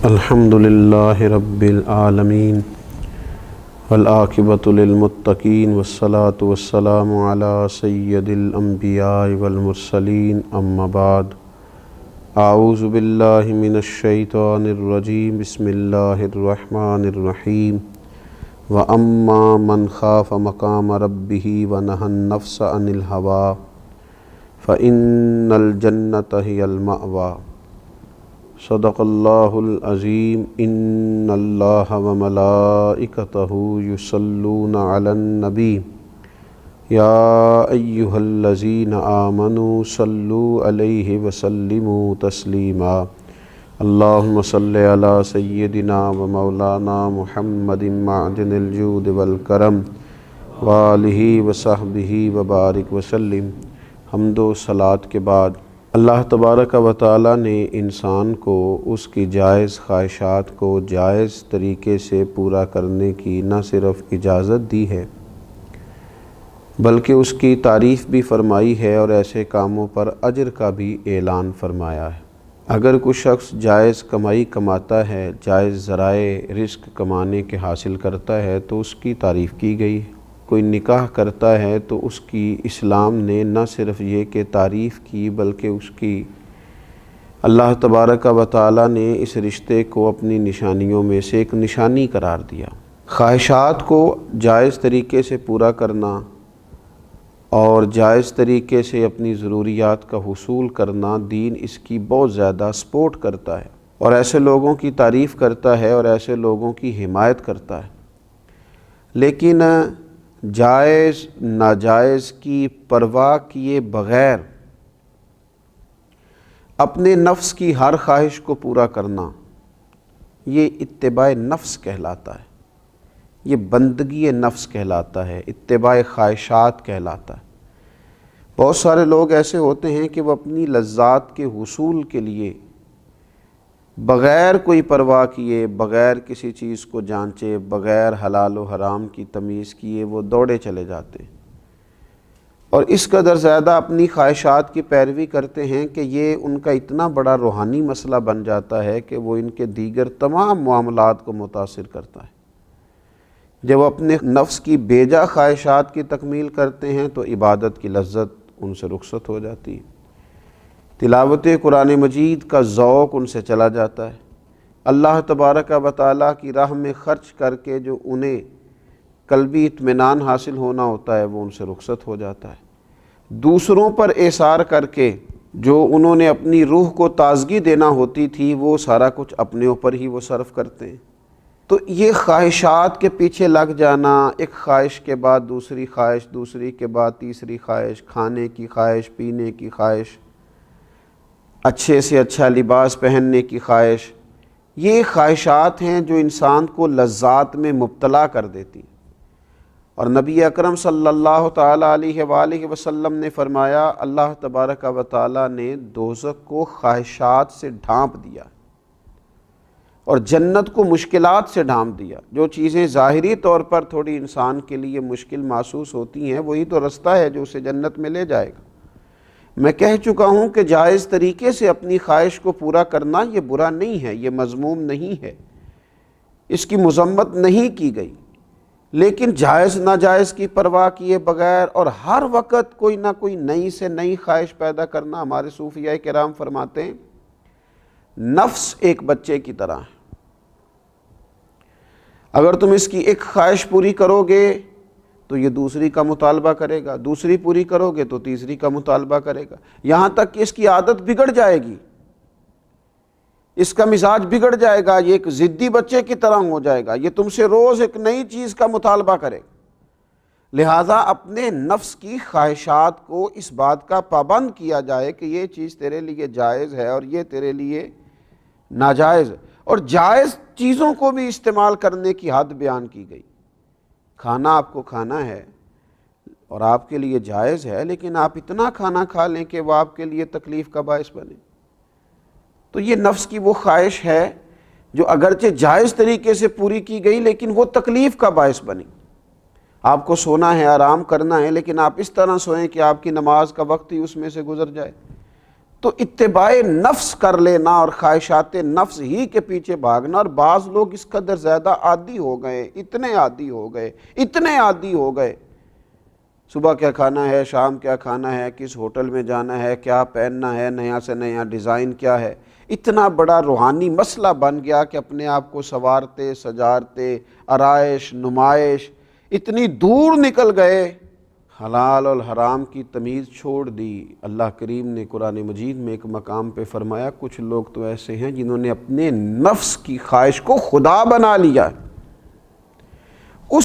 الحمد للہ رب العالمین والعاقبۃ للمتقین والصلاة والسلام علی سید الانبیاء والمرسلین اما بعد اعوذ باللہ من الشیطان الرجیم بسم اللہ الرحمن الرحیم وَأَمَّا مَنْ خَافَ مَقَامَ رَبِّهِ وَنَهَى النَّفْسَ عَنِ الْهَوَىٰ فَإِنَّ الْجَنَّةَ هِيَ الْمَأْوَىٰ صدق اللہ العظیم ان اللہ وملائکتہ یصلون علی النبی یا ایہا الذین آمنوا صلوا علیہ وسلموا تسلیما اللہم صل علی سیدنا و مولانا محمد معدن الجود والکرم وآلہ وصحبہ وبارک وسلم۔ حمد و صلاۃ کے بعد اللہ تبارک و تعالیٰ نے انسان کو اس کی جائز خواہشات کو جائز طریقے سے پورا کرنے کی نہ صرف اجازت دی ہے بلکہ اس کی تعریف بھی فرمائی ہے اور ایسے کاموں پر اجر کا بھی اعلان فرمایا ہے۔ اگر کوئی شخص جائز کمائی کماتا ہے، جائز ذرائع رزق کمانے کے حاصل کرتا ہے تو اس کی تعریف کی گئی ہے۔ کوئی نکاح کرتا ہے تو اس کی اسلام نے نہ صرف یہ کہ تعریف کی بلکہ اس کی اللہ تبارک و تعالیٰ نے اس رشتے کو اپنی نشانیوں میں سے ایک نشانی قرار دیا۔ خواہشات کو جائز طریقے سے پورا کرنا اور جائز طریقے سے اپنی ضروریات کا حصول کرنا، دین اس کی بہت زیادہ سپورٹ کرتا ہے اور ایسے لوگوں کی تعریف کرتا ہے اور ایسے لوگوں کی حمایت کرتا ہے۔ لیکن جائز ناجائز کی پرواہ کیے بغیر اپنے نفس کی ہر خواہش کو پورا کرنا، یہ اتباع نفس کہلاتا ہے، یہ بندگی نفس کہلاتا ہے، اتباع خواہشات کہلاتا ہے۔ بہت سارے لوگ ایسے ہوتے ہیں کہ وہ اپنی لذات کے حصول کے لیے بغیر کوئی پرواہ کیے، بغیر کسی چیز کو جانچے، بغیر حلال و حرام کی تمیز کیے وہ دوڑے چلے جاتے ہیں اور اس قدر زیادہ اپنی خواہشات کی پیروی کرتے ہیں کہ یہ ان کا اتنا بڑا روحانی مسئلہ بن جاتا ہے کہ وہ ان کے دیگر تمام معاملات کو متاثر کرتا ہے۔ جب وہ اپنے نفس کی بیجا خواہشات کی تکمیل کرتے ہیں تو عبادت کی لذت ان سے رخصت ہو جاتی ہے، تلاوت قرآن مجید کا ذوق ان سے چلا جاتا ہے، اللہ تبارک و تعالیٰ کی راہ میں خرچ کر کے جو انہیں قلبی اطمینان حاصل ہونا ہوتا ہے وہ ان سے رخصت ہو جاتا ہے۔ دوسروں پر اثار کر کے جو انہوں نے اپنی روح کو تازگی دینا ہوتی تھی وہ سارا کچھ اپنے اوپر ہی وہ صرف کرتے ہیں۔ تو یہ خواہشات کے پیچھے لگ جانا، ایک خواہش کے بعد دوسری خواہش، دوسری کے بعد تیسری خواہش، کھانے کی خواہش، پینے کی خواہش، اچھے سے اچھا لباس پہننے کی خواہش، یہ خواہشات ہیں جو انسان کو لذات میں مبتلا کر دیتی۔ اور نبی اکرم صلی اللہ تعالیٰ علیہ وآلہ وسلم نے فرمایا، اللہ تبارک و تعالیٰ نے دوزخ کو خواہشات سے ڈھانپ دیا اور جنت کو مشکلات سے ڈھانپ دیا۔ جو چیزیں ظاہری طور پر تھوڑی انسان کے لیے مشکل محسوس ہوتی ہیں وہی تو رستہ ہے جو اسے جنت میں لے جائے گا۔ میں کہہ چکا ہوں کہ جائز طریقے سے اپنی خواہش کو پورا کرنا یہ برا نہیں ہے، یہ مذموم نہیں ہے، اس کی مذمت نہیں کی گئی، لیکن جائز ناجائز کی پرواہ کیے بغیر اور ہر وقت کوئی نہ کوئی نئی سے نئی خواہش پیدا کرنا، ہمارے صوفیاء کرام فرماتے ہیں نفس ایک بچے کی طرح ہے، اگر تم اس کی ایک خواہش پوری کرو گے تو یہ دوسری کا مطالبہ کرے گا، دوسری پوری کرو گے تو تیسری کا مطالبہ کرے گا، یہاں تک کہ اس کی عادت بگڑ جائے گی، اس کا مزاج بگڑ جائے گا، یہ ایک ضدی بچے کی طرح ہو جائے گا، یہ تم سے روز ایک نئی چیز کا مطالبہ کرے گا۔ لہٰذا اپنے نفس کی خواہشات کو اس بات کا پابند کیا جائے کہ یہ چیز تیرے لیے جائز ہے اور یہ تیرے لیے ناجائز ہے، اور جائز چیزوں کو بھی استعمال کرنے کی حد بیان کی گئی۔ کھانا آپ کو کھانا ہے اور آپ کے لیے جائز ہے، لیکن آپ اتنا کھانا کھا لیں کہ وہ آپ کے لیے تکلیف کا باعث بنے، تو یہ نفس کی وہ خواہش ہے جو اگرچہ جائز طریقے سے پوری کی گئی لیکن وہ تکلیف کا باعث بنی۔ آپ کو سونا ہے، آرام کرنا ہے، لیکن آپ اس طرح سوئیں کہ آپ کی نماز کا وقت ہی اس میں سے گزر جائے، تو اتباع نفس کر لینا اور خواہشات نفس ہی کے پیچھے بھاگنا، اور بعض لوگ اس قدر زیادہ عادی ہو گئے، اتنے عادی ہو گئے، صبح کیا کھانا ہے، شام کیا کھانا ہے، کس ہوٹل میں جانا ہے، کیا پہننا ہے، نیا سے نیا ڈیزائن کیا ہے، اتنا بڑا روحانی مسئلہ بن گیا کہ اپنے آپ کو سوارتے سجارتے، آرائش نمائش، اتنی دور نکل گئے، حلال اور حرام کی تمیز چھوڑ دی۔ اللہ کریم نے قرآن مجید میں ایک مقام پہ فرمایا، کچھ لوگ تو ایسے ہیں جنہوں نے اپنے نفس کی خواہش کو خدا بنا لیا۔